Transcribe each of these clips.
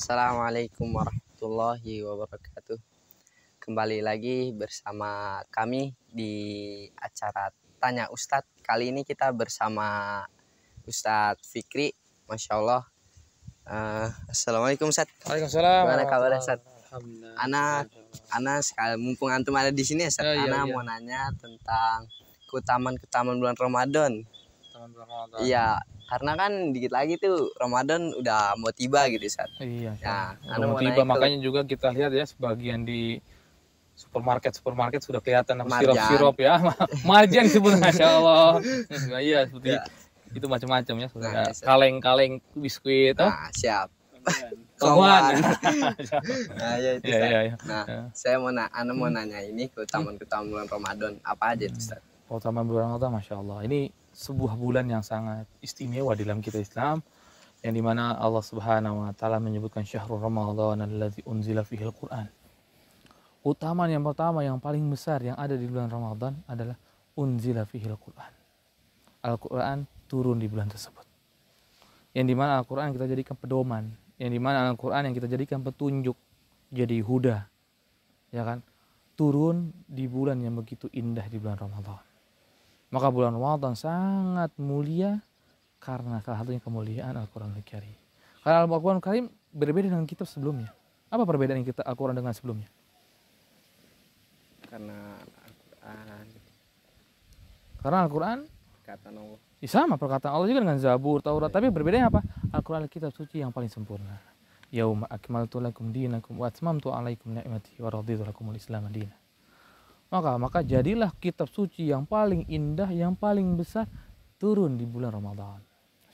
Assalamualaikum warahmatullahi wabarakatuh. Kembali lagi bersama kami di acara Tanya Ustadz. Kali ini kita bersama Ustadz Fikri. Masya Allah. Assalamualaikum Ustadz. Waalaikumsalam. Gimana kabarnya Ustadz? Alhamdulillah. Ana sekali mumpung antum ada di sini ya Ustadz. Ana mau nanya tentang keutamaan bulan Ramadan. Iya, karena kan dikit lagi tuh Ramadan udah mau tiba gitu Ustaz. Iya. Nah, mau tiba makanya juga kita lihat ya sebagian di supermarket sudah kelihatan sirup ya. Marjan sebenarnya Masya Allah. Nah, iya seperti itu macam-macam ya. Sudah kaleng-kaleng biskuit. Nah, siap. Kawan. Nah, ya itu Ustaz. Nah, saya mau nanya ini keutamaan bulan Ramadan apa aja itu Ustaz? Keutamaan bulan Ramadan Masya Allah. Ini sebuah bulan yang sangat istimewa dalam kita Islam, yang dimana Allah Subhanahu Wa Taala menyebutkan syahrul Ramadan alladzi unzila fihil Quran. Keutamaan yang pertama yang paling besar yang ada di bulan Ramadan adalah unzila fihil Quran. Al-Quran turun di bulan tersebut. Yang dimana Al-Quran kita jadikan pedoman, yang dimana Al-Quran yang kita jadikan petunjuk, jadi huda, ya kan? Turun di bulan yang begitu indah di bulan Ramadan. Maka bulan Ramadan sangat mulia karena salah satunya kemuliaan Al-Quran Al-Karim. Karena Al-Quran Al-Karim berbeda dengan kitab sebelumnya. Apa perbedaan kita Al-Quran dengan sebelumnya? Karena Al-Quran perkataan Allah. Sama perkataan Allah juga dengan Zabur, Taurat. Tapi berbedanya apa? Al-Quran kitab suci yang paling sempurna. Yauma akmaltu lakum dinakum wa atmamtu alaikum ni'mati wa raditu lakumul Islam dinan. Maka jadilah kitab suci yang paling indah, yang paling besar turun di bulan Ramadan.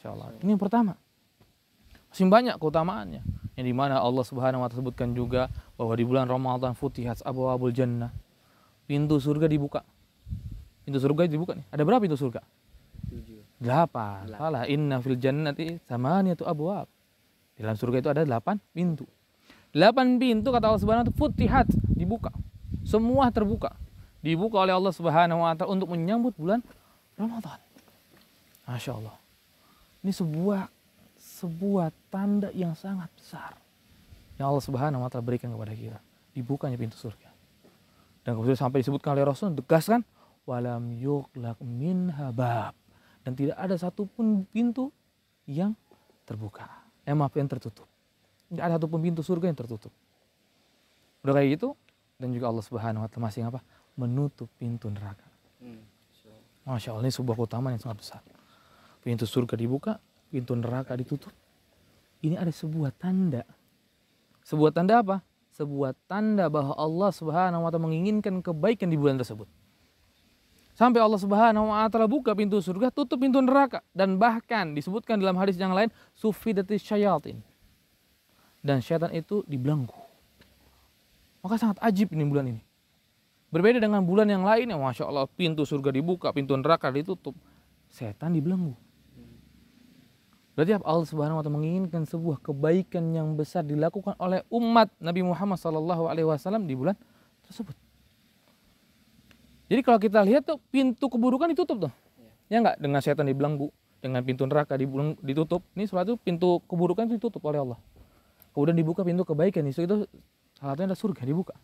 Insyaallah. Ini yang pertama. Masih banyak keutamaannya. Yang dimana Allah Subhanahu Wa Taala sebutkan juga bahwa di bulan Ramadan futihat abwaabul jannah. Pintu surga dibuka. Pintu surga dibuka nih. Ada berapa pintu surga? 8. Salah. Inna fil jannati tsamaniyatu abwaab. Di dalam surga itu ada 8 pintu. 8 pintu kata Allah Subhanahu Wa Taala futihat, dibuka. Semua terbuka, dibuka oleh Allah Subhanahu Wa Taala untuk menyambut bulan Ramadan. Masya Allah, ini sebuah tanda yang sangat besar yang Allah Subhanahu Wa Taala berikan kepada kita. Dibukanya pintu surga. Dan kemudian sampai disebutkan oleh Rasul, tegaskan walam yughlaq minha bab, dan tidak ada satupun pintu yang terbuka. Yang tertutup. Tidak ada satupun pintu surga yang tertutup. Udah kayak gitu. Dan juga Allah Subhanahu Wa Taala masih apa? Menutup pintu neraka. Masya Allah, ini sebuah keutamaan yang sangat besar. Pintu surga dibuka, pintu neraka ditutup. Ini ada sebuah tanda. Sebuah tanda apa? Sebuah tanda bahwa Allah Subhanahu Wa Taala menginginkan kebaikan di bulan tersebut. Sampai Allah Subhanahu Wa Taala buka pintu surga, tutup pintu neraka. Dan bahkan disebutkan dalam hadis yang lain, sufidatis syayatin. Dan syaitan itu dibelenggu. Maka sangat ajib ini bulan ini. Berbeda dengan bulan yang lainnya, Masya Allah, pintu surga dibuka, pintu neraka ditutup. Setan dibelenggu. Berarti Allah Subhanahu Wa Taala menginginkan sebuah kebaikan yang besar dilakukan oleh umat Nabi Muhammad SAW di bulan tersebut. Jadi kalau kita lihat tuh, pintu keburukan ditutup tuh. Ya enggak? Dengan setan dibelenggu, dengan pintu neraka ditutup. Ini suatu pintu keburukan itu ditutup oleh Allah. Kemudian dibuka pintu kebaikan, itu salah satunya adalah surga dibuka.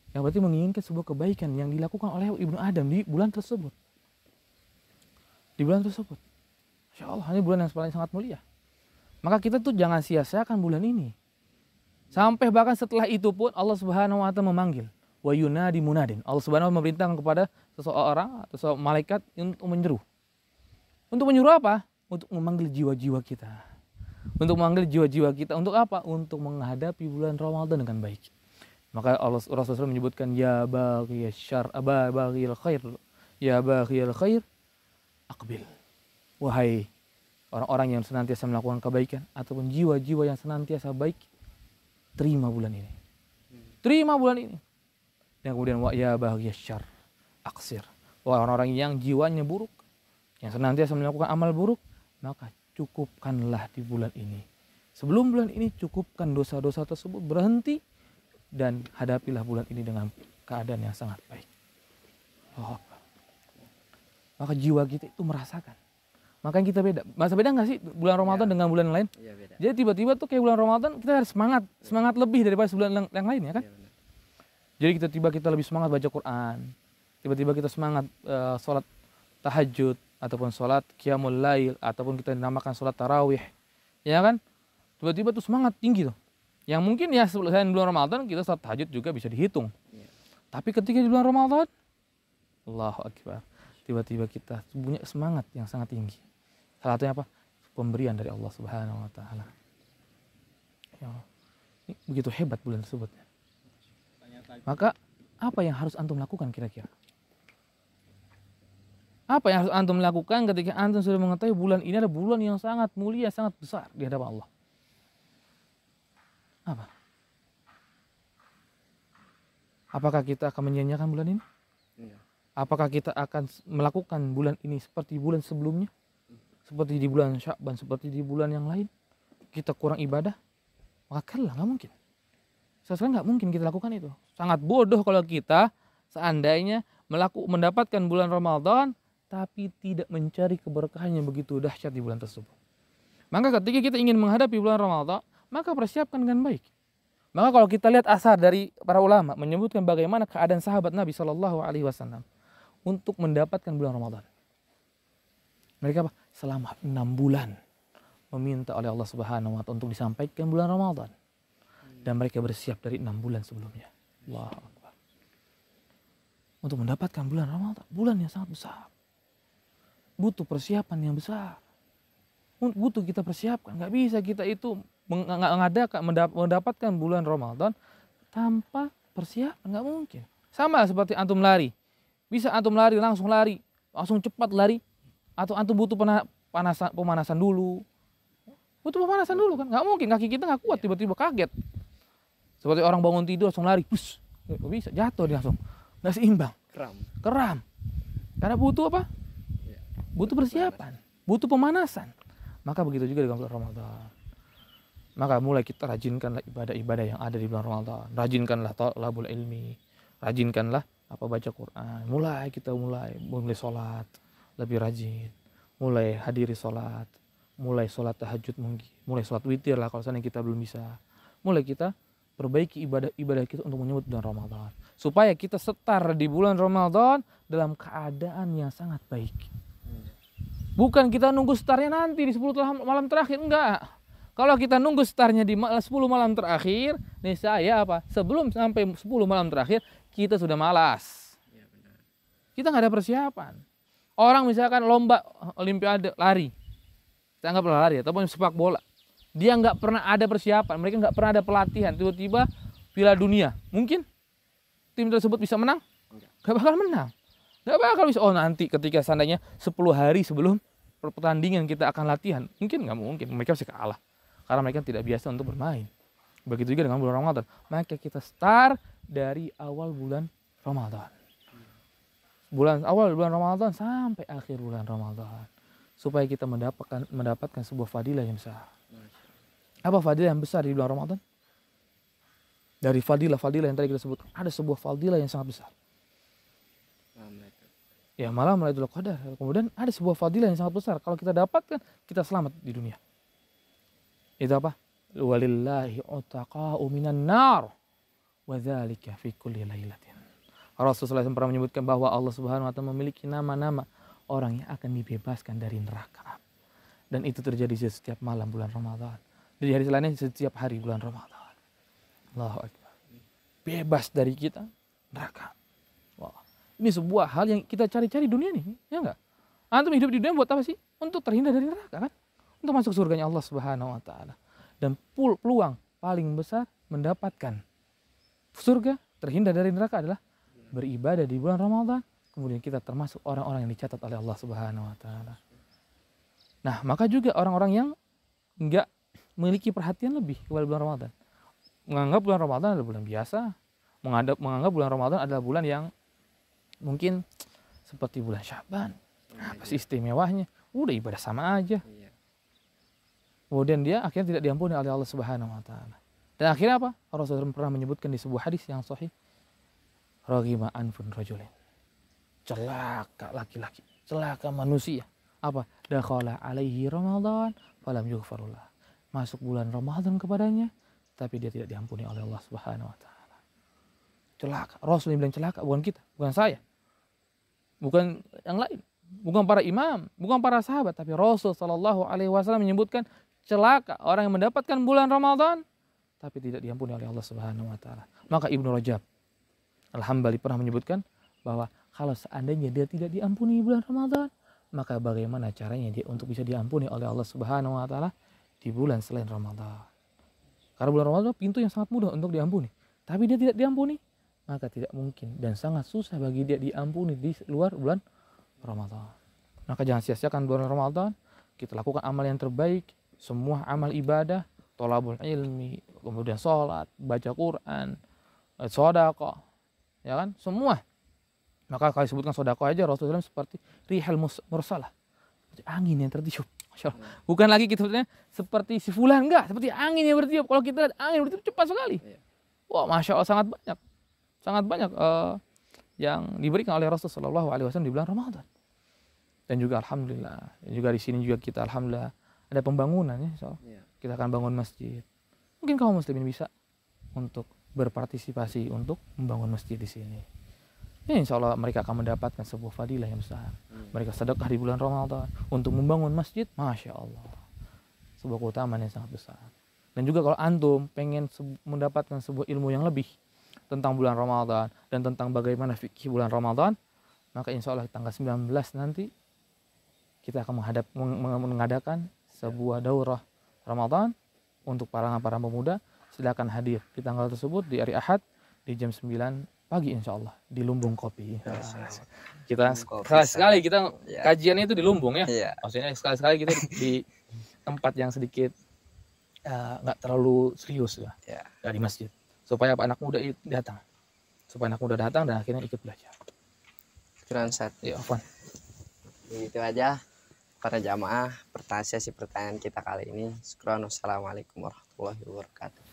Yang berarti menginginkan sebuah kebaikan yang dilakukan oleh Ibnu Adam di bulan tersebut. Di bulan tersebut. Masya Allah, ini bulan yang paling sangat mulia. Maka kita tuh jangan sia-siakan bulan ini. Sampai bahkan setelah itu pun Allah Subhanahu Wa Taala memanggil. Wa yunadi munadin. Allah Subhanahu Wa Taala memerintahkan kepada seseorang atau malaikat untuk menyeru. Untuk menyuruh apa? Untuk memanggil jiwa-jiwa kita. Untuk memanggil jiwa-jiwa kita untuk apa? Untuk menghadapi bulan Ramadan dengan baik. Maka Rasulullah menyebutkan ya baghiyal syarr, baghiyal khair, ya baghiyal khair aqbil. Wahai orang-orang yang senantiasa melakukan kebaikan ataupun jiwa-jiwa yang senantiasa baik, terima bulan ini. Terima bulan ini. Dan kemudian wa ya baghiyal syarr aqsir. Wahai orang-orang yang jiwanya buruk, yang senantiasa melakukan amal buruk, maka cukupkanlah di bulan ini. Sebelum bulan ini cukupkan dosa-dosa tersebut, berhenti dan hadapilah bulan ini dengan keadaan yang sangat baik. Oh, maka jiwa kita itu merasakan Makanya kita beda. Masa beda nggak sih bulan Ramadan dengan bulan lain? Iya, beda. Jadi tiba-tiba tuh kayak bulan Ramadan kita harus semangat lebih daripada bulan yang lain ya kan? Iya, benar. Jadi kita lebih semangat baca Quran. Tiba-tiba kita semangat sholat tahajud ataupun sholat qiyamul lail ataupun kita dinamakan sholat tarawih. Ya kan? Tiba-tiba tuh semangat tinggi tuh. Yang mungkin ya selain bulan Ramadan kita sholat tahajud juga bisa dihitung. Iya. Tapi ketika di bulan Ramadan, Allahu Akbar, tiba-tiba kita punya semangat yang sangat tinggi. Salah satunya apa? Pemberian dari Allah Subhanahu wa taala. Ya, ini begitu hebat bulan tersebut. Maka apa yang harus antum lakukan kira-kira? Apa yang harus antum lakukan ketika antum sudah mengetahui bulan ini adalah bulan yang sangat mulia, sangat besar di hadapan Allah? Apa? Apakah kita akan menyia-nyiakan bulan ini? Iya. Apakah kita akan melakukan bulan ini seperti bulan sebelumnya? Seperti di bulan Sya'ban, seperti di bulan yang lain? Kita kurang ibadah? Maka kalah, nggak mungkin. Sebenarnya nggak mungkin kita lakukan itu. Sangat bodoh kalau kita seandainya mendapatkan bulan Ramadan tapi tidak mencari keberkahan yang begitu dahsyat di bulan tersebut. Maka ketika kita ingin menghadapi bulan Ramadan, maka persiapkan dengan baik. Maka kalau kita lihat asar dari para ulama menyebutkan bagaimana keadaan sahabat Nabi Shallallahu Alaihi Wasallam untuk mendapatkan bulan Ramadan. Mereka apa? Selama 6 bulan meminta oleh Allah Subhanahu Wa Taala untuk disampaikan bulan Ramadan. Dan mereka bersiap dari 6 bulan sebelumnya. Allahu Akbar. Untuk mendapatkan bulan Ramadan, bulan yang sangat besar. Butuh persiapan yang besar. Butuh kita persiapkan. Nggak bisa kita itu mendapatkan bulan Ramadan tanpa persiapan. Nggak mungkin. Sama seperti antum lari. Bisa antum lari, langsung cepat lari. Atau antum butuh pemanasan dulu. Butuh pemanasan dulu kan. Nggak mungkin, kaki kita nggak kuat, tiba-tiba kaget. Seperti orang bangun tidur langsung lari, bus, nggak bisa, jatuh dia langsung, nggak seimbang, keram. Karena butuh apa? Butuh persiapan, butuh pemanasan. Maka begitu juga dengan bulan Ramadan. Maka mulai kita rajinkanlah ibadah-ibadah yang ada di bulan Ramadan. Rajinkanlah thalabul ilmi, rajinkanlah baca Quran. Mulai sholat lebih rajin, mulai hadiri sholat, mulai sholat tahajud mungkin, mulai sholat witir lah kalau seandainya kita belum bisa. Mulai kita perbaiki ibadah kita untuk menyambut bulan Ramadan. Supaya kita setar di bulan Ramadan dalam keadaan yang sangat baik. Bukan kita nunggu setarnya nanti di 10 malam terakhir, enggak. Kalau kita nunggu setarnya di 10 malam terakhir, nih saya sebelum sampai 10 malam terakhir, kita sudah malas. Kita nggak ada persiapan. Orang misalkan lomba olimpiade lari, saya anggap lari ataupun sepak bola. Dia nggak pernah ada persiapan, mereka nggak pernah ada pelatihan. Tiba-tiba Piala Dunia, mungkin tim tersebut bisa menang? Nggak bakal menang. Nggak bakal bisa. Oh nanti ketika seandainya 10 hari sebelum pertandingan kita akan latihan, mungkin nggak mungkin. Mereka pasti kalah karena mereka tidak biasa untuk bermain. Begitu juga dengan bulan Ramadan. Maka kita start dari awal bulan Ramadan. Awal bulan Ramadan sampai akhir bulan Ramadan. Supaya kita mendapatkan sebuah fadilah yang besar. Apa fadilah yang besar di bulan Ramadan? Dari fadilah yang tadi kita sebut, ada sebuah fadilah yang sangat besar. Ya malam Lailatul Qadar. Kemudian ada sebuah fadilah yang sangat besar. Kalau kita dapatkan, kita selamat di dunia. Itu apa? Walillahi utaqa'u minan nar wa dzalika fi kulli lailatin. Rasulullah SAW pernah menyebutkan bahwa Allah Subhanahu wa taala memiliki nama-nama orang yang akan dibebaskan dari neraka. Dan itu terjadi di setiap malam bulan Ramadan. Di hari lainnya setiap hari bulan Ramadan. Allahu Akbar. Bebas dari kita neraka. Wah. Ini sebuah hal yang kita cari-cari dunia nih, ya enggak? Antum hidup di dunia buat apa sih? Untuk terhindar dari neraka kan? Untuk masuk surganya Allah Subhanahu wa taala. Dan peluang paling besar mendapatkan surga, terhindar dari neraka adalah beribadah di bulan Ramadan. Kemudian kita termasuk orang-orang yang dicatat oleh Allah Subhanahu wa taala. Nah, maka juga orang-orang yang enggak memiliki perhatian lebih kepada bulan Ramadan. Menganggap bulan Ramadan adalah bulan biasa. Menganggap bulan Ramadan adalah bulan yang mungkin seperti bulan Sya'ban. Apa sih istimewanya? Udah ibadah sama aja. Kemudian dia akhirnya tidak diampuni oleh Allah Subhanahu wa taala. Dan akhirnya apa? Rasulullah pernah menyebutkan di sebuah hadis yang sahih. Raghima anfun rajulin. Celaka laki-laki, celaka manusia. Apa? Dakhala alaihi Ramadan falam yughfarullah. Masuk bulan Ramadan kepadanya tapi dia tidak diampuni oleh Allah Subhanahu wa taala. Celaka. Rasul yang bilang celaka, bukan kita, bukan saya. Bukan yang lain, bukan para imam, bukan para sahabat, tapi Rasul sallallahu alaihi wasallam menyebutkan celaka orang yang mendapatkan bulan Ramadan tapi tidak diampuni oleh Allah Subhanahu wa taala. Maka Ibnu Rajab Al-Hambali pernah menyebutkan bahwa kalau seandainya dia tidak diampuni bulan Ramadan, maka bagaimana caranya dia untuk bisa diampuni oleh Allah Subhanahu wa taala di bulan selain Ramadan. Karena bulan Ramadan pintu yang sangat mudah untuk diampuni. Tapi dia tidak diampuni, maka tidak mungkin dan sangat susah bagi dia diampuni di luar bulan Ramadan. Maka jangan sia-siakan bulan Ramadan. Kita lakukan amal yang terbaik, semua amal ibadah, thalabul ilmi, kemudian sholat, baca Quran, sedekah, ya kan? Semua. Maka kalau disebutkan sedekah aja Rasulullah seperti rihal mursalah, seperti angin yang tertiup. Masya Allah. Bukan lagi kita sebutnya seperti si fulan, enggak, seperti angin yang bertiup. Kalau kita lihat angin bertiup cepat sekali. Wah, Masya Allah, sangat banyak yang diberikan oleh Rasulullah SAW di bulan Ramadan. Dan juga alhamdulillah, juga di sini juga kita alhamdulillah ada pembangunan ya. Kita akan bangun masjid. Mungkin kaum muslimin bisa untuk berpartisipasi untuk membangun masjid di sini. Ya, insya Allah mereka akan mendapatkan sebuah fadilah yang besar. Mereka sedekah di bulan Ramadan untuk membangun masjid, Masya Allah, sebuah keutamaan yang sangat besar. Dan juga kalau antum pengen mendapatkan sebuah ilmu yang lebih tentang bulan Ramadan dan tentang bagaimana fikih bulan Ramadan, maka insya Allah tanggal 19 nanti kita akan mengadakan sebuah daurah Ramadan untuk para pemuda. Silakan hadir di tanggal tersebut di hari Ahad di jam 9 pagi insya Allah di Lumbung Kopi. Kita sekali kita kajiannya itu di Lumbung ya. Maksudnya sekali kita di tempat yang sedikit nggak terlalu serius ya, dari masjid. Supaya anak muda datang. Supaya anak muda datang dan akhirnya ikut belajar. Keren set. Ya, Afwan. Itu aja para jamaah sesi pertanyaan kita kali ini. Assalamualaikum warahmatullahi wabarakatuh.